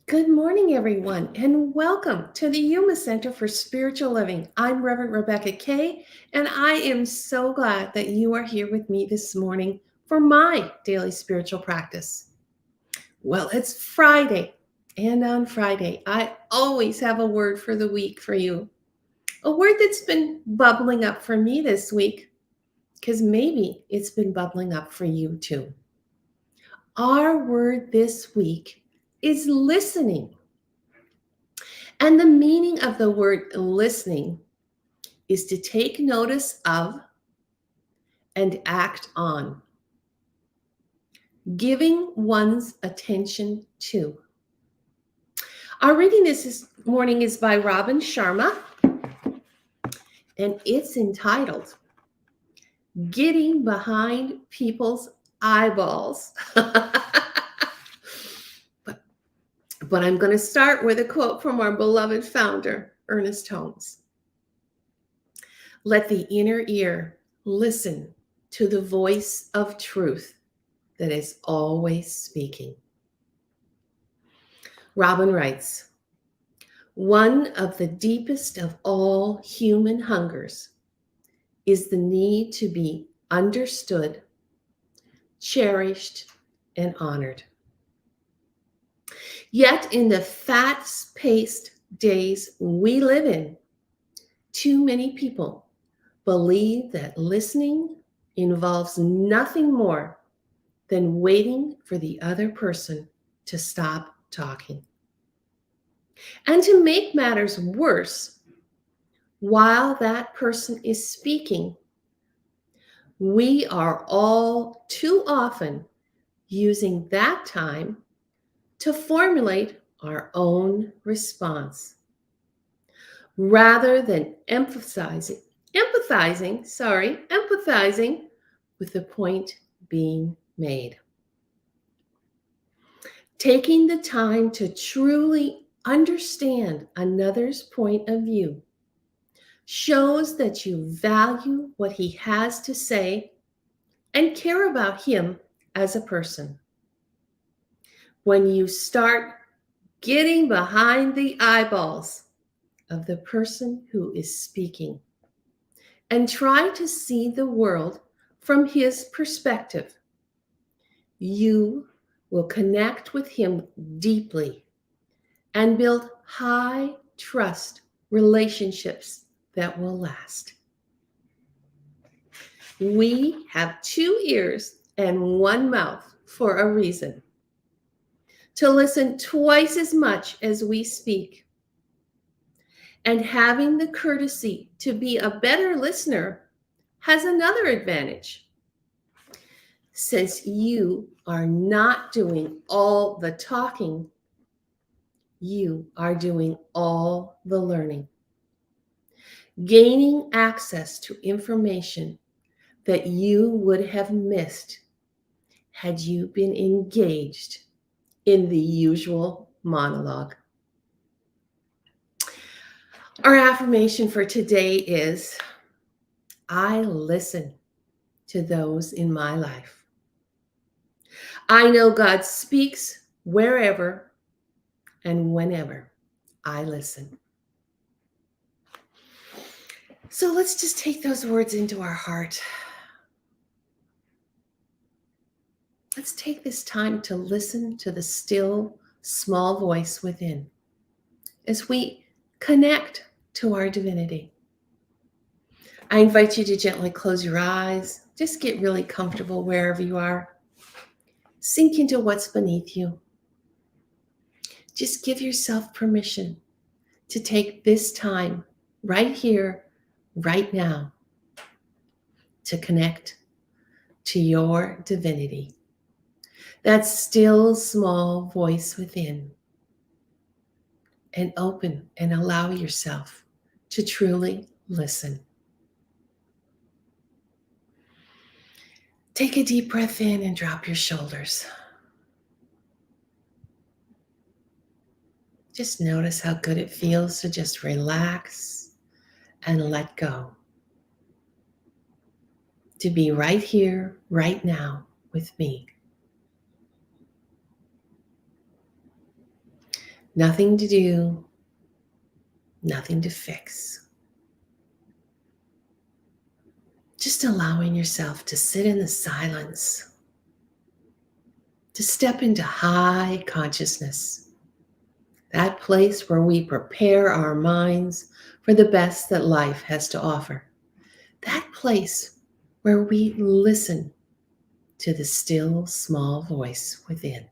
Good morning, everyone, and welcome to the Yuma Center for Spiritual Living. I'm Reverend Rebecca Kay, and I am so glad that you are here with me this morning for my daily spiritual practice. Well, it's Friday, and on Friday, I always have a word for the week for you. A word that's been bubbling up for me this week, because maybe it's been bubbling up for you too. Our word this week is listening. And the meaning of the word listening is to take notice of and act on, giving one's attention to. Our reading this morning is by Robin Sharma, and it's entitled Getting Behind People's Eyeballs. But I'm going to start with a quote from our beloved founder, Ernest Holmes. Let the inner ear listen to the voice of truth that is always speaking. Robin writes, one of the deepest of all human hungers is the need to be understood, cherished, and honored. Yet in the fast-paced days we live in, too many people believe that listening involves nothing more than waiting for the other person to stop talking. And to make matters worse, while that person is speaking, we are all too often using that time to formulate our own response rather than empathizing with the point being made. Taking the time to truly understand another's point of view shows that you value what he has to say and care about him as a person. When you start getting behind the eyeballs of the person who is speaking and try to see the world from his perspective, you will connect with him deeply and build high trust relationships that will last. We have 2 ears and 1 mouth for a reason. To listen twice as much as we speak. And having the courtesy to be a better listener has another advantage. Since you are not doing all the talking, you are doing all the learning. Gaining access to information that you would have missed had you been engaged in the usual monologue. Our affirmation for today is, I listen to those in my life. I know God speaks wherever and whenever I listen. So let's just take those words into our heart. Let's take this time to listen to the still, small voice within as we connect to our divinity. I invite you to gently close your eyes. Just get really comfortable wherever you are. Sink into what's beneath you. Just give yourself permission to take this time right here, right now, to connect to your divinity. That still small voice within. And open and allow yourself to truly listen. Take a deep breath in and drop your shoulders. Just notice how good it feels to just relax and let go. To be right here, right now with me. Nothing to do, nothing to fix. Just allowing yourself to sit in the silence, to step into high consciousness, that place where we prepare our minds for the best that life has to offer, that place where we listen to the still small voice within.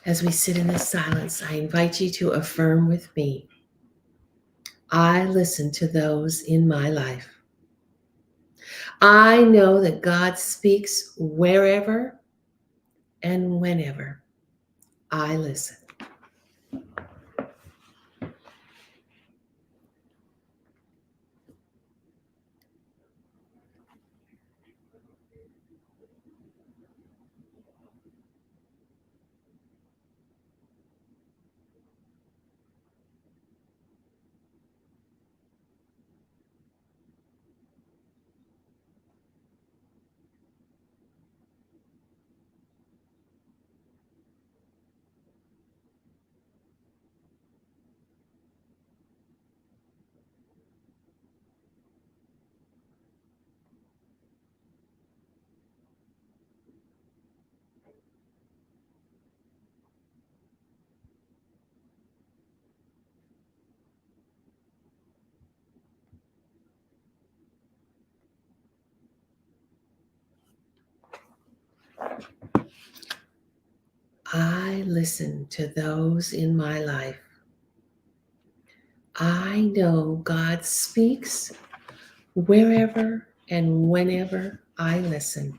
As we sit in this silence, I invite you to affirm with me, I listen to those in my life. I know that God speaks wherever and whenever I listen. I listen to those in my life. I know God speaks wherever and whenever I listen.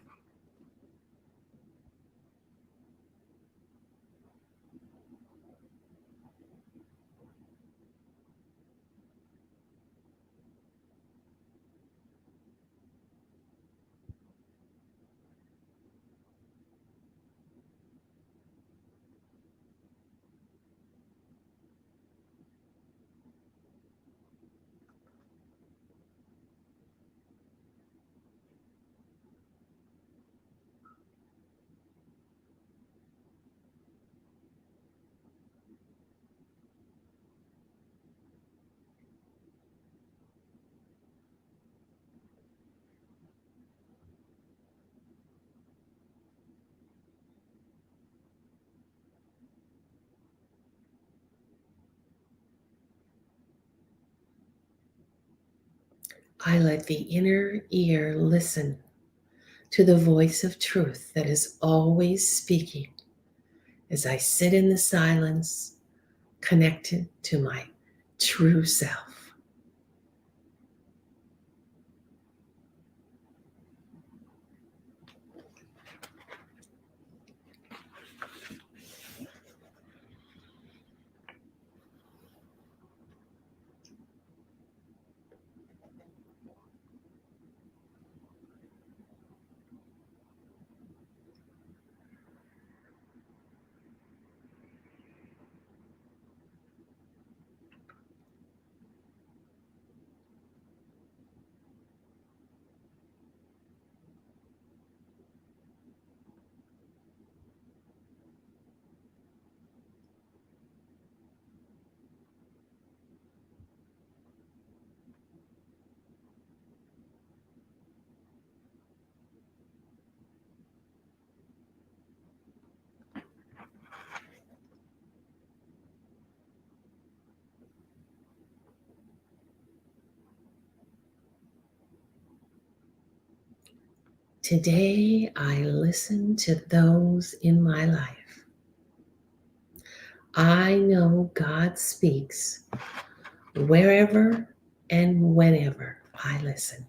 I let the inner ear listen to the voice of truth that is always speaking as I sit in the silence, connected to my true self. Today, I listen to those in my life. I know God speaks wherever and whenever I listen.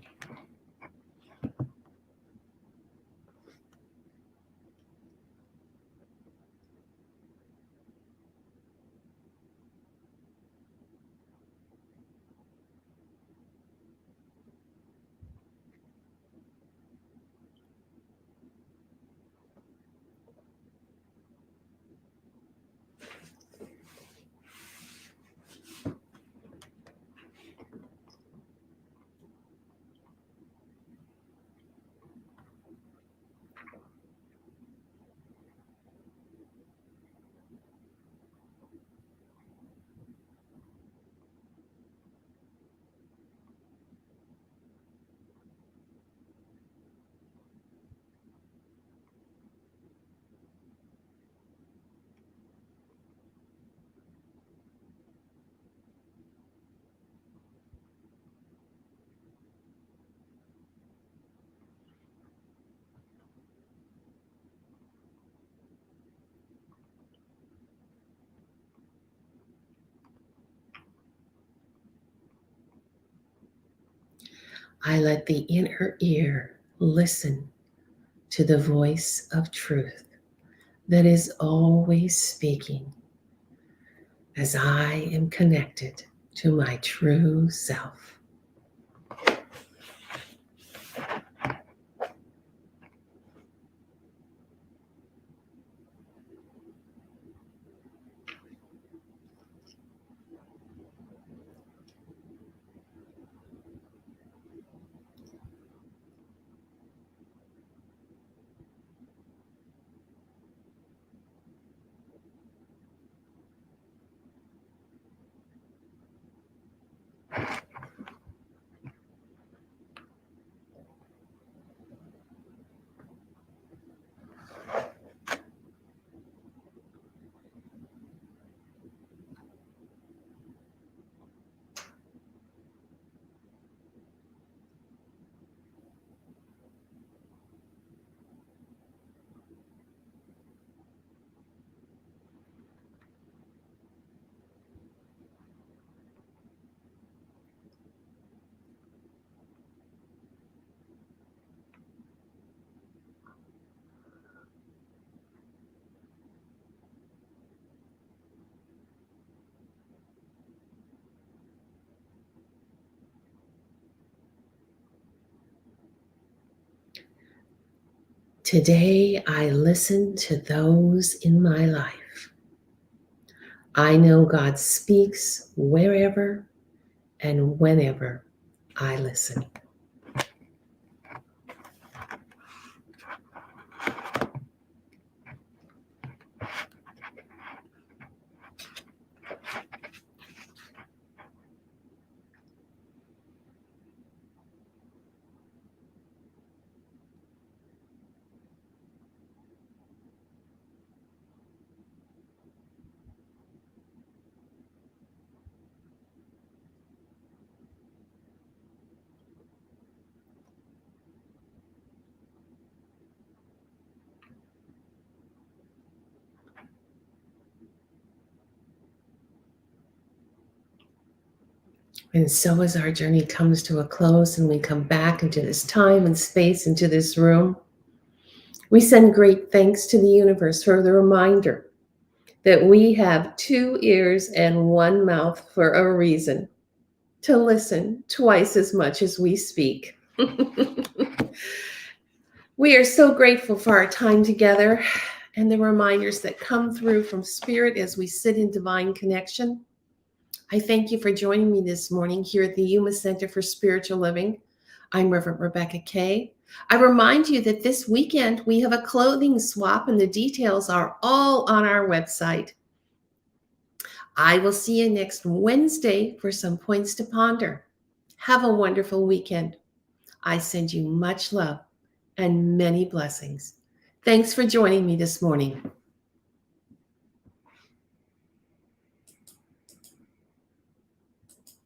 I let the inner ear listen to the voice of truth that is always speaking as I am connected to my true self. Today, I listen to those in my life. I know God speaks wherever and whenever I listen. And so as our journey comes to a close and we come back into this time and space, into this room, we send great thanks to the universe for the reminder that we have 2 ears and 1 mouth for a reason, to listen twice as much as we speak. We are so grateful for our time together and the reminders that come through from Spirit as we sit in divine connection. I thank you for joining me this morning here at the Yuma Center for Spiritual Living. I'm Reverend Rebecca Kay. I remind you that this weekend we have a clothing swap and the details are all on our website. I will see you next Wednesday for some points to ponder. Have a wonderful weekend. I send you much love and many blessings. Thanks for joining me this morning.